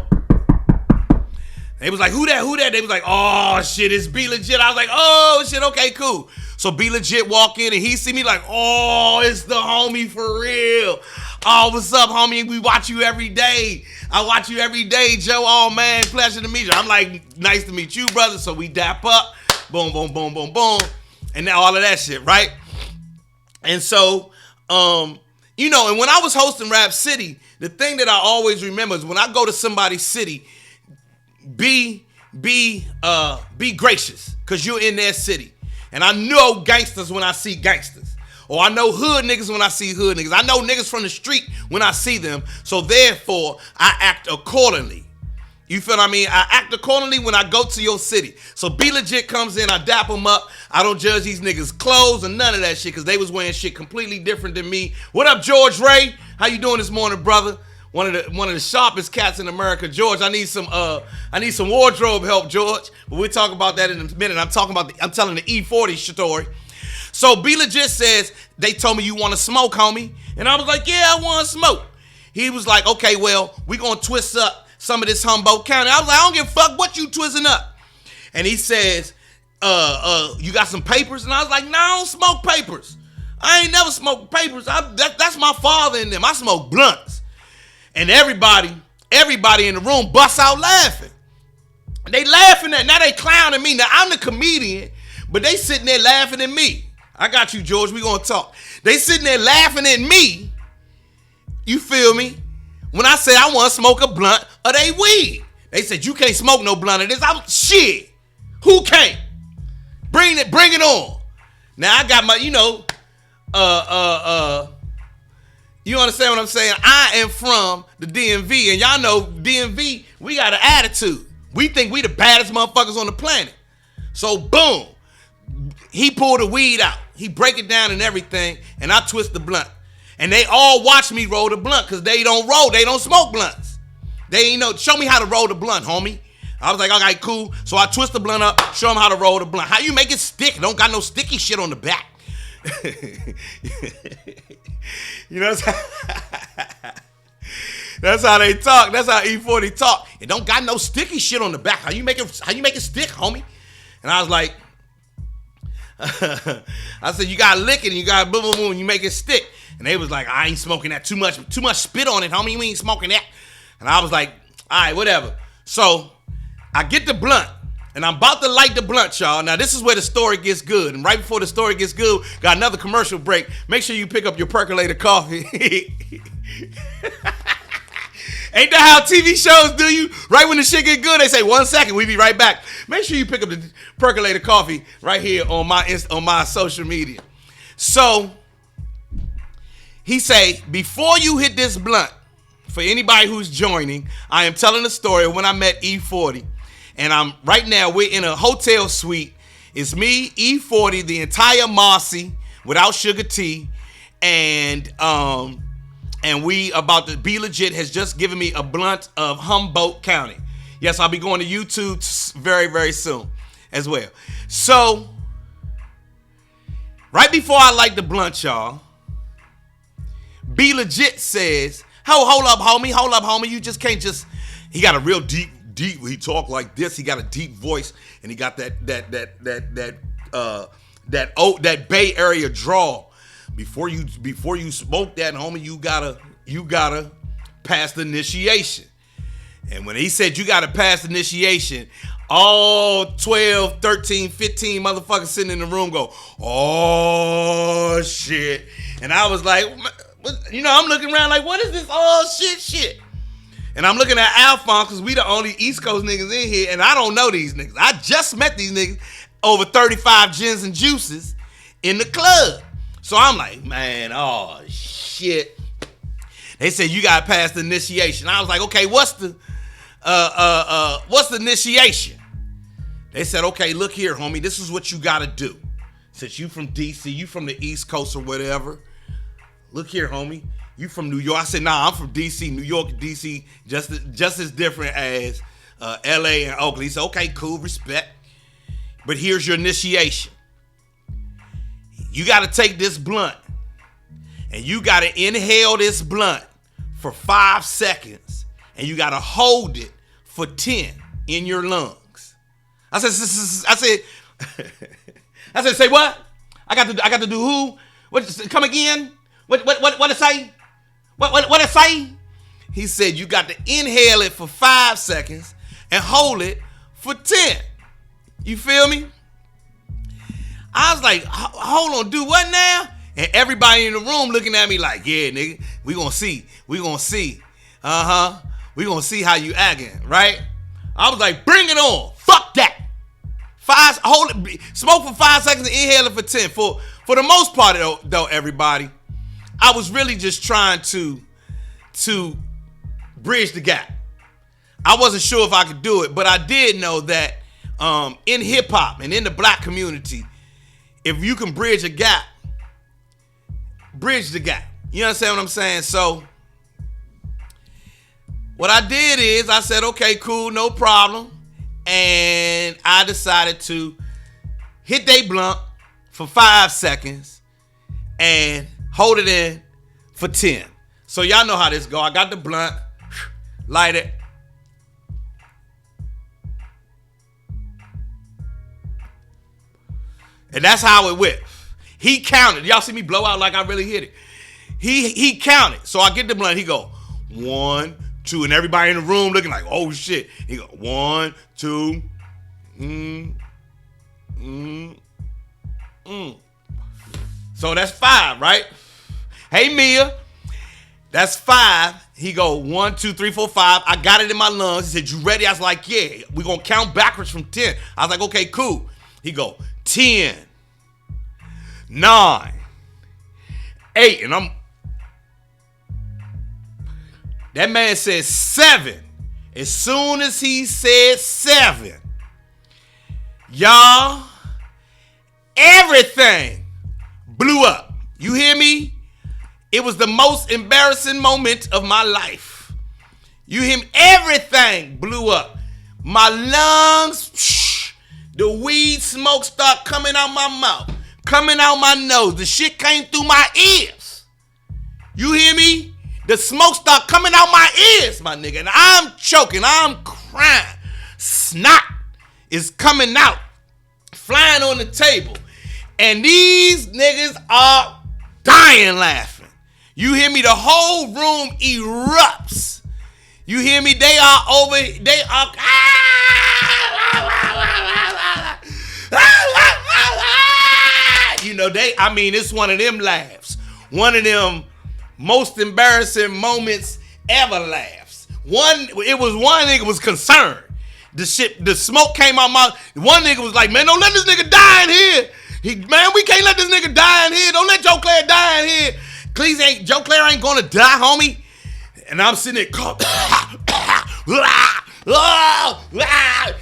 They was like, who that? They was like, oh, shit, it's Be Legit. I was like, oh, shit, okay, cool. So Be Legit walk in, and he see me like, oh, it's the homie for real. Oh, what's up, homie? We watch you every day. I watch you every day, Joe. Oh, man, pleasure to meet you. I'm like, nice to meet you, brother. So we dap up. Boom, boom, boom, boom, boom. And now all of that shit, right? And so, you know, and when I was hosting Rap City, the thing that I always remember is when I go to somebody's city, be gracious, because you're in their city. And I know gangsters when I see gangsters. Or I know hood niggas when I see hood niggas. I know niggas from the street when I see them. So therefore, I act accordingly. You feel what I mean? I act accordingly when I go to your city. So Be Legit comes in, I dap them up. I don't judge these niggas' clothes or none of that shit, because they was wearing shit completely different than me. What up, George Ray? How you doing this morning, brother? One of the sharpest cats in America. George, I need some wardrobe help, George. But we'll talk about that in a minute. I'm telling the E-40 story. So Be Legit says, they told me you want to smoke, homie. And I was like, yeah, I want to smoke. He was like, okay, well, we going to twist up some of this Humboldt County. I was like, I don't give a fuck what you twisting up. And he says, you got some papers? And I was like, no, I don't smoke papers. I ain't never smoked papers. That's my father in them. I smoke blunts. And everybody in the room busts out laughing. They laughing at, now they clowning me. Now I'm the comedian, but they sitting there laughing at me. I got you, George. We gonna talk. They sitting there laughing at me. You feel me? When I said I want to smoke a blunt of they weed. They said, you can't smoke no blunt of this. Shit. Who can't? Bring it on. Now I got my, you understand what I'm saying? I am from the DMV, and y'all know DMV, we got an attitude. We think we the baddest motherfuckers on the planet. So boom, he pulled the weed out. He break it down and everything, and I twist the blunt. And they all watch me roll the blunt, because they don't roll, they don't smoke blunts. They ain't know, show me how to roll the blunt, homie. I was like, okay, cool. So I twist the blunt up, show them how to roll the blunt. How you make it stick? Don't got no sticky shit on the back. You know, that's how they talk. That's how E-40 talk. It don't got no sticky shit on the back. How you make it stick, homie? And I was like, I said, you gotta lick it and you gotta boom, boom, boom, and you make it stick. And they was like, I ain't smoking that. Too much spit on it, homie. You ain't smoking that. And I was like, all right, whatever. So I get the blunt. And I'm about to light the blunt, y'all. Now, this is where the story gets good. And right before the story gets good, got another commercial break. Make sure you pick up your percolator coffee. Ain't that how TV shows do you? Right when the shit get good, they say, 1 second, we be right back. Make sure you pick up the percolator coffee right here on my social media. So, he say, before you hit this blunt, for anybody who's joining, I am telling the story of when I met E-40. And right now we're in a hotel suite. It's me, E-40, the entire Marcy without Sugar T, and we about to Be Legit has just given me a blunt of Humboldt County. Yes, I'll be going to YouTube very, very soon as well. So right before I light the blunt, y'all, Be Legit says, hold up, homie. You just can't just. He got a real deep. He talk like this. He got a deep voice, and he got that that Bay Area draw. Before you smoke that, homie, you gotta pass the initiation. And when he said you gotta pass the initiation, all 12, 13, 15 motherfuckers sitting in the room go, oh shit. And I was like, I'm looking around like, what is this all shit? And I'm looking at Alphonse because we the only East Coast niggas in here, and I don't know these niggas. I just met these niggas over 35 gins and juices in the club. So I'm like, man, oh shit. They said you gotta pass the initiation. I was like, okay, what's the initiation? They said, okay, look here, homie, this is what you gotta do. Since you from DC, you from the East Coast or whatever. Look here, homie, you from New York. I said, nah, I'm from DC. New York and DC just as different as LA and Oakland. He said, okay, cool, respect. But here's your initiation. You got to take this blunt and you got to inhale this blunt for 5 seconds and you got to hold it for 10 in your lungs. I said, say what? I got to do who? What? Come again? What it say? What it say? He said you got to inhale it for 5 seconds and hold it for 10. You feel me? I was like, hold on, do what now? And everybody in the room looking at me like, yeah, nigga, we gonna see. We gonna see how you acting, right? I was like, bring it on. Fuck that. Smoke for 5 seconds and inhale it for 10. For the most part, though, everybody, I was really just trying to bridge the gap. I wasn't sure if I could do it, but I did know that in hip hop and in the black community, if you can bridge the gap. You understand what I'm saying? So what I did is I said, okay, cool, no problem. And I decided to hit they blunt for 5 seconds and hold it in for 10. So y'all know how this go. I got the blunt, light it. And that's how it went. He counted. Y'all see me blow out like I really hit it. He counted. So I get the blunt. He go 1, 2, and everybody in the room looking like, oh shit. He go 1, 2, So that's 5, right? Hey Mia, that's 5. He go 1, 2, 3, 4, 5. I got it in my lungs. He said, you ready? I was like, yeah. We gonna count backwards from 10. I was like, okay, cool. He go 10, 9, 8, and that man said 7. As soon as he said 7, y'all, everything blew up. You hear me? It was the most embarrassing moment of my life. You hear me? Everything blew up. My lungs, the weed smoke started coming out my mouth, coming out my nose. The shit came through my ears. You hear me? The smoke started coming out my ears, my nigga. And I'm choking. I'm crying. Snot is coming out, flying on the table. And these niggas are dying laughing. You hear me? The whole room erupts. You hear me? They are over. They are. You know, it's one of them laughs. One of them most embarrassing moments ever laughs. It was one nigga was concerned. The smoke came out my. One nigga was like, man, don't let this nigga die in here. Man, we can't let this nigga die in here. Don't let Joe Clair die in here. Joe Clair ain't gonna die, homie. And I'm sitting there,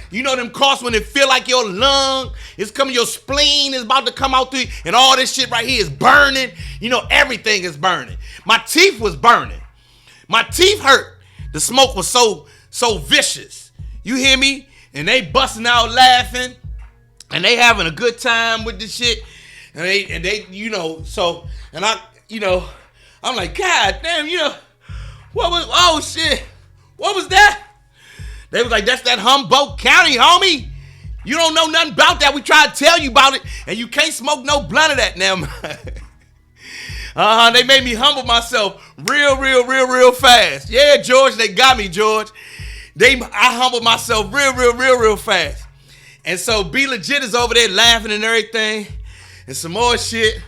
you know them coughs when it feel like your lung is coming, your spleen is about to come out through, and all this shit right here is burning. You know, everything is burning. My teeth was burning. My teeth hurt. The smoke was so vicious. You hear me? And they busting out laughing, and they having a good time with this shit. And they, you know, so, and I, you know, I'm like, God damn, you know, what was that? They was like, that's that Humboldt County, homie. You don't know nothing about that. We try to tell you about it, and you can't smoke no blunt of that now. They made me humble myself real fast. Yeah, George, they got me, George. I humbled myself real fast. And so Be Legit is over there laughing and everything, and some more shit.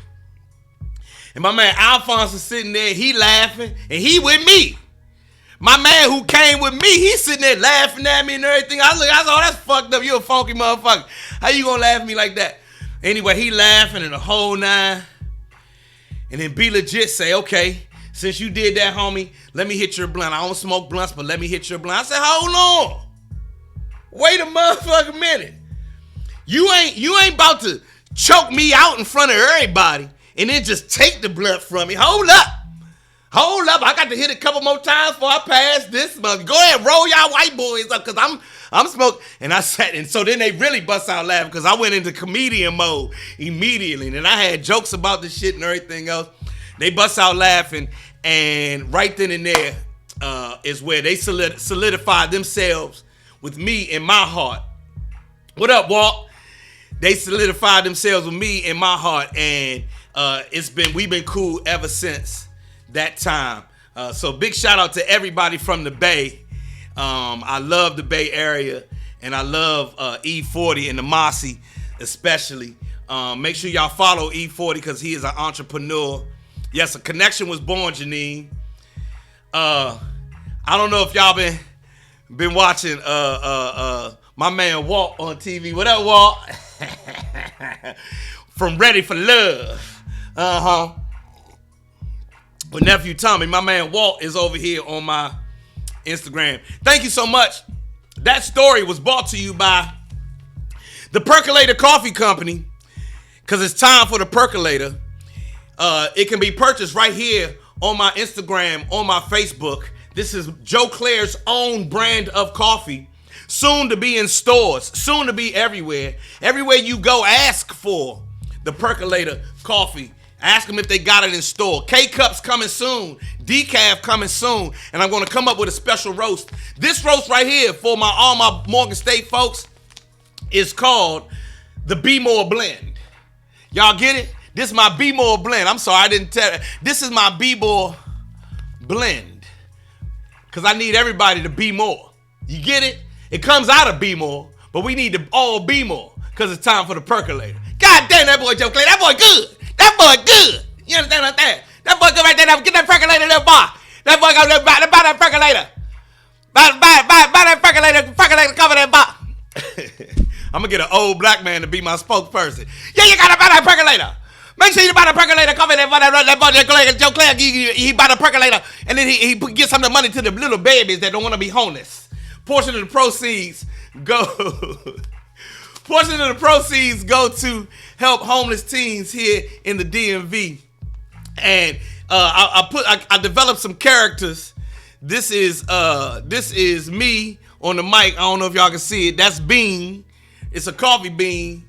And my man Alphonse is sitting there, he laughing, and he with me. My man who came with me, he's sitting there laughing at me and everything. I said, oh, that's fucked up. You a funky motherfucker. How you gonna laugh at me like that? Anyway, he laughing and the whole nine. And then Be Legit say, okay, since you did that, homie, let me hit your blunt. I don't smoke blunts, but let me hit your blunt. I said, hold on. Wait a motherfucking minute. You ain't about to choke me out in front of everybody and then just take the blunt from me. Hold up. I got to hit it a couple more times before I pass this month. Go ahead, roll y'all white boys up, because I'm smoking. And I sat, and so then they really bust out laughing, because I went into comedian mode immediately. And then I had jokes about the shit and everything else. They bust out laughing, and right then and there is where they solidified themselves with me in my heart. What up, Walt? They solidified themselves with me in my heart, and we've been cool ever since that time. So big shout out to everybody from the Bay. I love the Bay area, and I love E-40 and the Mossy especially. Make sure y'all follow E-40, because he is an entrepreneur. Yes, a connection was born, Janine. I don't know if y'all been watching my man Walt on TV. What up, Walt? From Ready for Love. With nephew Tommy, my man Walt is over here on my Instagram. Thank you so much. That story was brought to you by the Percolator Coffee Company, because it's time for the percolator. It can be purchased right here on my Instagram, on my Facebook. This is Joe Clair's own brand of coffee. Soon to be in stores, soon to be everywhere. Everywhere you go, ask for the Percolator Coffee. Ask them if they got it in store. K-Cups coming soon. Decaf coming soon. And I'm going to come up with a special roast. This roast right here for all my Morgan State folks is called the Be More Blend. Y'all get it? This is my Be More Blend. I'm sorry, I didn't tell you. This is my Be More Blend, because I need everybody to be more. You get it? It comes out of Be More, but we need to all be more, because it's time for the percolator. God damn, that boy Joe Clair. That boy good. That boy good. You understand what I'm saying? That boy good right there. Get that percolator there, boy. That boy go there, buy that percolator. Buy that percolator, cover that box. I'm going to get an old black man to be my spokesperson. Yeah, you got to buy that percolator. Make sure you buy the percolator, cover that boy, Joe Clair. He buy the percolator, and then he get some of the money to the little babies that don't want to be homeless. Portion of the proceeds go to help homeless teens here in the DMV. And I developed some characters. This is me on the mic. I don't know if y'all can see it. That's Bean. It's a coffee bean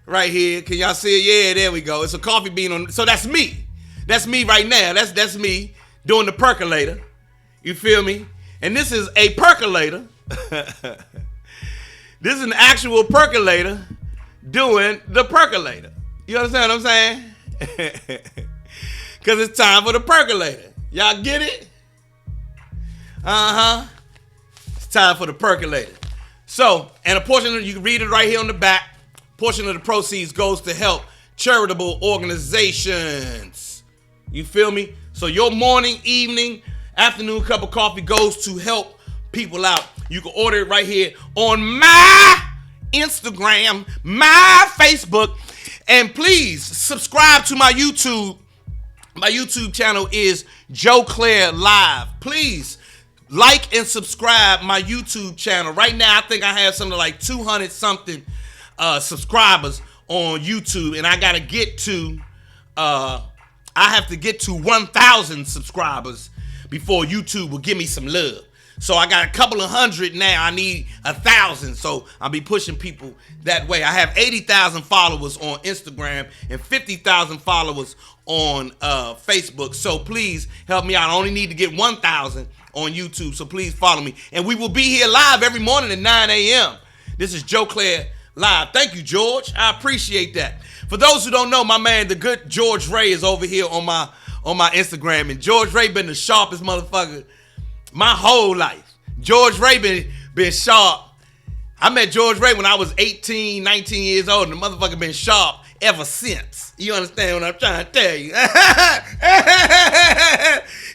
right here. Can y'all see it? Yeah, there we go. It's a coffee bean so that's me. That's me right now. That's me doing the percolator. You feel me? And this is a percolator. This is an actual percolator doing the percolator. You understand what I'm saying? Because it's time for the percolator. Y'all get it? It's time for the percolator. So, and a portion of, you can read it right here on the back, portion of the proceeds goes to help charitable organizations. You feel me? So your morning, evening, afternoon cup of coffee goes to help people out. You can order it right here on my Instagram, my Facebook, and please subscribe to my YouTube. My YouTube channel is Joe Clair Live. Please like and subscribe my YouTube channel. Right now, I think I have something like 200 something subscribers on YouTube, and I gotta get to I have to get to 1,000 subscribers before YouTube will give me some love. So I got a couple of hundred now. I need 1,000. So I'll be pushing people that way. I have 80,000 followers on Instagram and 50,000 followers on Facebook. So please help me out. I only need to get 1,000 on YouTube. So please follow me. And we will be here live every morning at 9 a.m. This is Joe Clair live. Thank you, George. I appreciate that. For those who don't know, my man, the good George Ray, is over here on my Instagram, and George Ray been the sharpest motherfucker my whole life. George Ray been sharp. I met George Ray when I was 18, 19 years old, and the motherfucker been sharp ever since. You understand what I'm trying to tell you?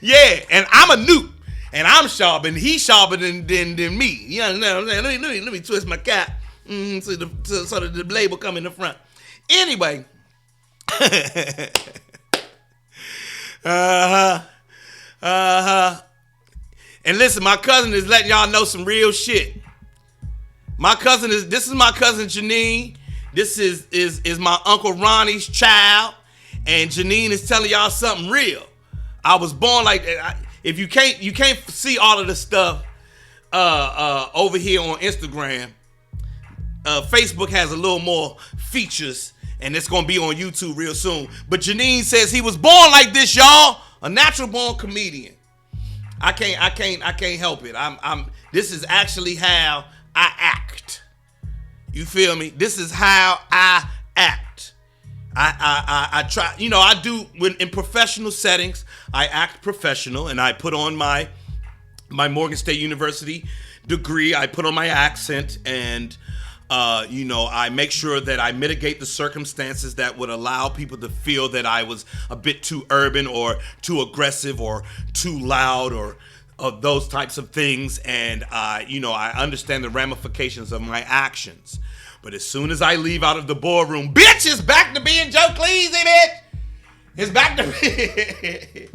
Yeah, and I'm a newt, and I'm sharp, and he's sharper than me. You understand what I'm saying? Let me twist my cap so that the blade will come in the front. Anyway. And listen, my cousin is letting y'all know some real shit. This is my cousin Janine. This is my Uncle Ronnie's child. And Janine is telling y'all something real. I was born like that. If you can't see all of the stuff over here on Instagram. Facebook has a little more features, and it's gonna be on YouTube real soon. But Janine says he was born like this, y'all. A natural born comedian. I can't help it. This is actually how I act. You feel me? This is how I act. I try, I do when in professional settings, I act professional, and I put on my Morgan State University degree. I put on my accent, and I make sure that I mitigate the circumstances that would allow people to feel that I was a bit too urban or too aggressive or too loud or those types of things. And I understand the ramifications of my actions. But as soon as I leave out of the boardroom, bitch, it's back to being Joe Cleasy, bitch. It's back to being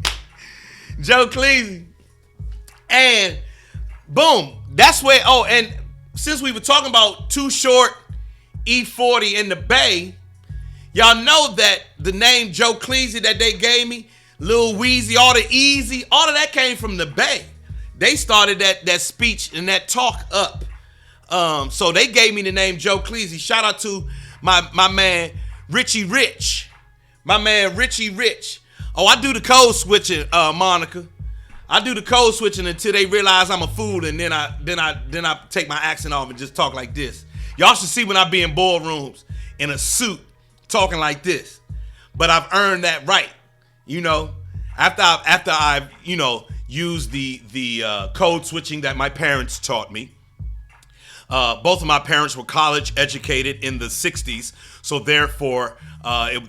Joe Cleasy. And boom, that's where, and since we were talking about Too Short, E-40 in the Bay, y'all know that the name Joe Cleasy that they gave me, Lil Weezy, all the Easy, all of that came from the Bay. They started that speech and that talk up. So they gave me the name Joe Cleasy. Shout out to my man Richie Rich. My man Richie Rich. Oh, I do the code switching, Monica. I do the code switching until they realize I'm a fool, and then I take my accent off and just talk like this. Y'all should see when I be in boardrooms in a suit talking like this. But I've earned that right, After I've used the code switching that my parents taught me. Both of my parents were college educated in the 60s, so therefore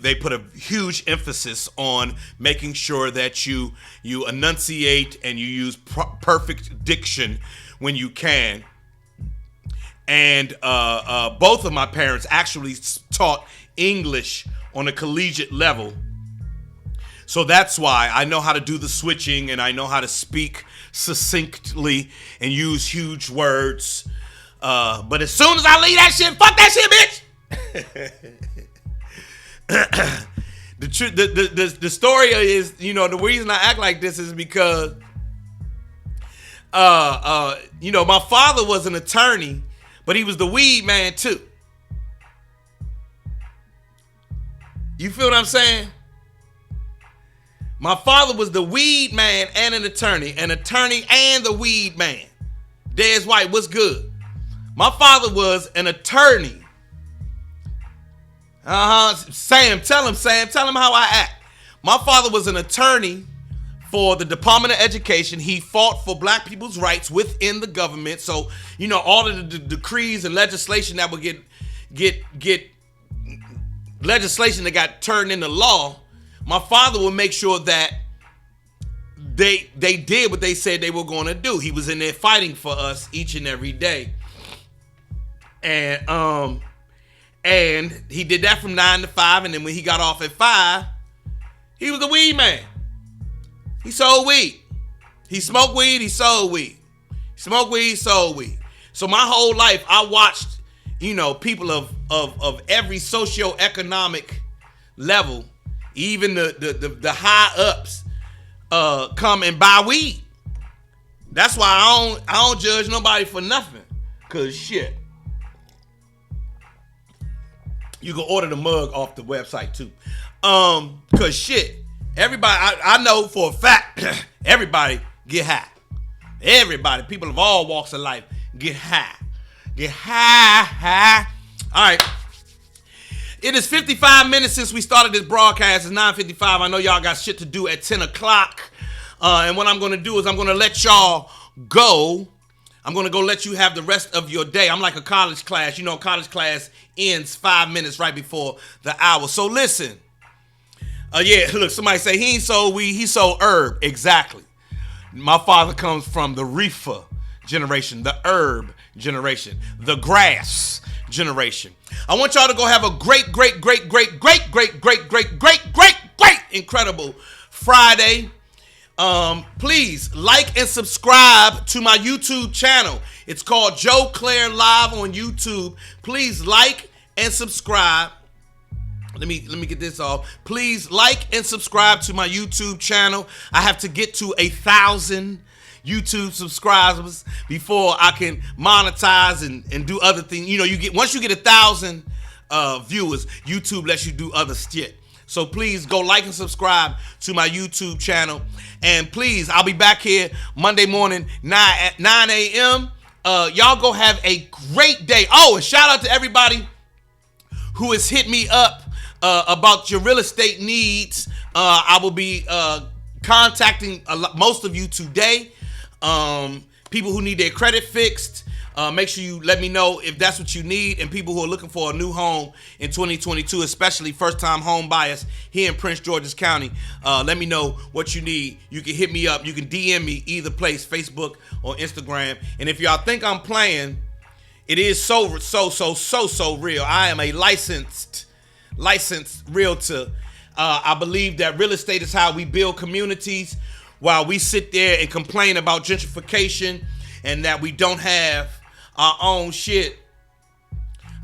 they put a huge emphasis on making sure that you enunciate and you use perfect diction when you can. And both of my parents actually taught English on a collegiate level. So that's why I know how to do the switching, and I know how to speak succinctly and use huge words. But as soon as I leave that shit, fuck that shit, bitch. The story is, the reason I act like this is because, my father was an attorney, but he was the weed man too. You feel what I'm saying? My father was the weed man and an attorney and the weed man. Des White, what's good? My father was an attorney. Sam, tell him how I act. My father was an attorney for the Department of Education. He fought for black people's rights within the government. So, all of the decrees and legislation that would get legislation that got turned into law, my father would make sure that they did what they said they were going to do. He was in there fighting for us each and every day. And he did that from 9 to 5, and then when he got off at 5, he was the weed man. He sold weed. He smoked weed, he sold weed. Smoked weed, sold weed. So my whole life I watched, people of every socioeconomic level, even the high ups, come and buy weed. That's why I don't judge nobody for nothing. Cause shit. You can order the mug off the website too. Cause shit, everybody, I know for a fact, everybody get high. Everybody, people of all walks of life get high. Get high. All right. It is 55 minutes since we started this broadcast. It's 9:55. I know y'all got shit to do at 10 o'clock. And what I'm going to do is I'm going to let y'all go. I'm going to go let you have the rest of your day. I'm like a college class. You know, college class ends 5 minutes right before the hour. So listen. Yeah, look, somebody say he ain't sold weed, he sold herb. Exactly. My father comes from the reefer generation, the herb generation, the grass generation. I want y'all to go have a great, incredible Friday. Please like and subscribe to my YouTube channel. It's called Joe Clair Live on YouTube. Please like and subscribe. Let me get this off. Please like and subscribe to my YouTube channel. I have to get to 1,000 YouTube subscribers before I can monetize and do other things. You know, once you get 1,000 viewers, YouTube lets you do other shit. So please go like and subscribe to my YouTube channel. And please, I'll be back here Monday morning, 9 a.m. Y'all go have a great day. Oh, and shout out to everybody who has hit me up about your real estate needs. I will be contacting most of you today. People who need their credit fixed. Make sure you let me know if that's what you need. And people who are looking for a new home in 2022, especially first-time home buyers here in Prince George's County. Let me know what you need. You can hit me up. You can DM me either place, Facebook or Instagram. And if y'all think I'm playing, it is so real. I am a licensed realtor. I believe that real estate is how we build communities, while we sit there and complain about gentrification and that we don't have our own shit.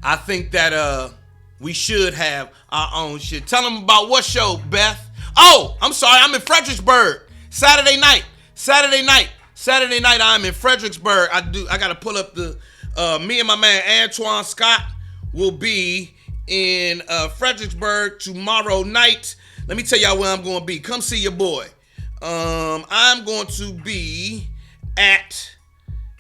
I think that we should have our own shit. Tell them about what show, Beth? Oh, I'm sorry. I'm in Fredericksburg. Saturday night. I'm in Fredericksburg. I got to pull up the me and my man Antoine Scott will be in Fredericksburg tomorrow night. Let me tell y'all where I'm going to be. Come see your boy. I'm going to be at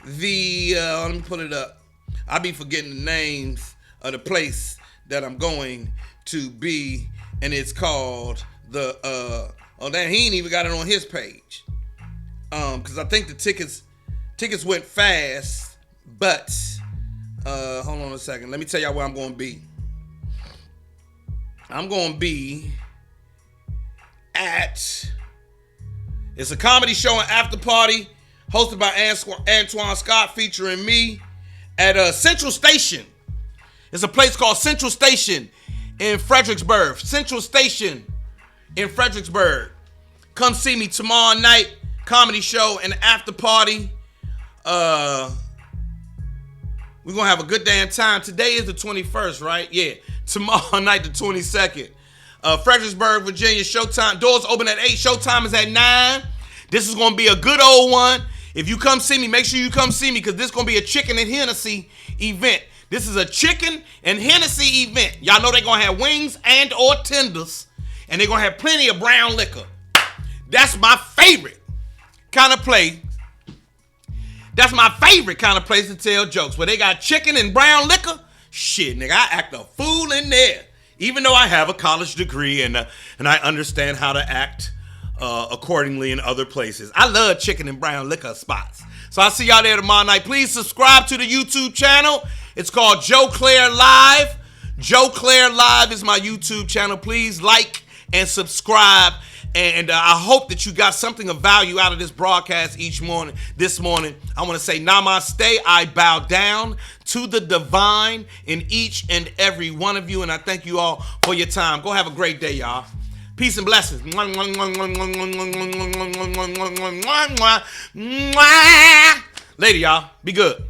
the let me pull it up. I'll be forgetting the names of the place that I'm going to be, and it's called the oh damn, he ain't even got it on his page. Because I think the tickets went fast, but hold on a second. Let me tell y'all where I'm going to be. I'm going to be at, it's a comedy show and after party hosted by Antoine Scott featuring me at Central Station. It's a place called Central Station in Fredericksburg. Central Station in Fredericksburg. Come see me tomorrow night. Comedy show and after party. We're going to have a good damn time. Today is the 21st, right? Yeah. Tomorrow night, the 22nd. Fredericksburg, Virginia, showtime. Doors open at 8. Showtime is at 9. This is going to be a good old one. If you come see me, make sure you come see me, because this is going to be a chicken and Hennessy event. This is a chicken and Hennessy event. Y'all know they're going to have wings and or tenders, and they're going to have plenty of brown liquor. That's my favorite kind of place. That's my favorite kind of place to tell jokes, where they got chicken and brown liquor. Shit, nigga, I act a fool in there. Even though I have a college degree and I understand how to act accordingly in other places. I love chicken and brown liquor spots. So I'll see y'all there tomorrow night. Please subscribe to the YouTube channel. It's called Joe Clair Live. Joe Clair Live is my YouTube channel. Please like and subscribe. And I hope that you got something of value out of this broadcast this morning. I want to say namaste. I bow down to the divine in each and every one of you. And I thank you all for your time. Go have a great day, y'all. Peace and blessings. Later, y'all. Be good.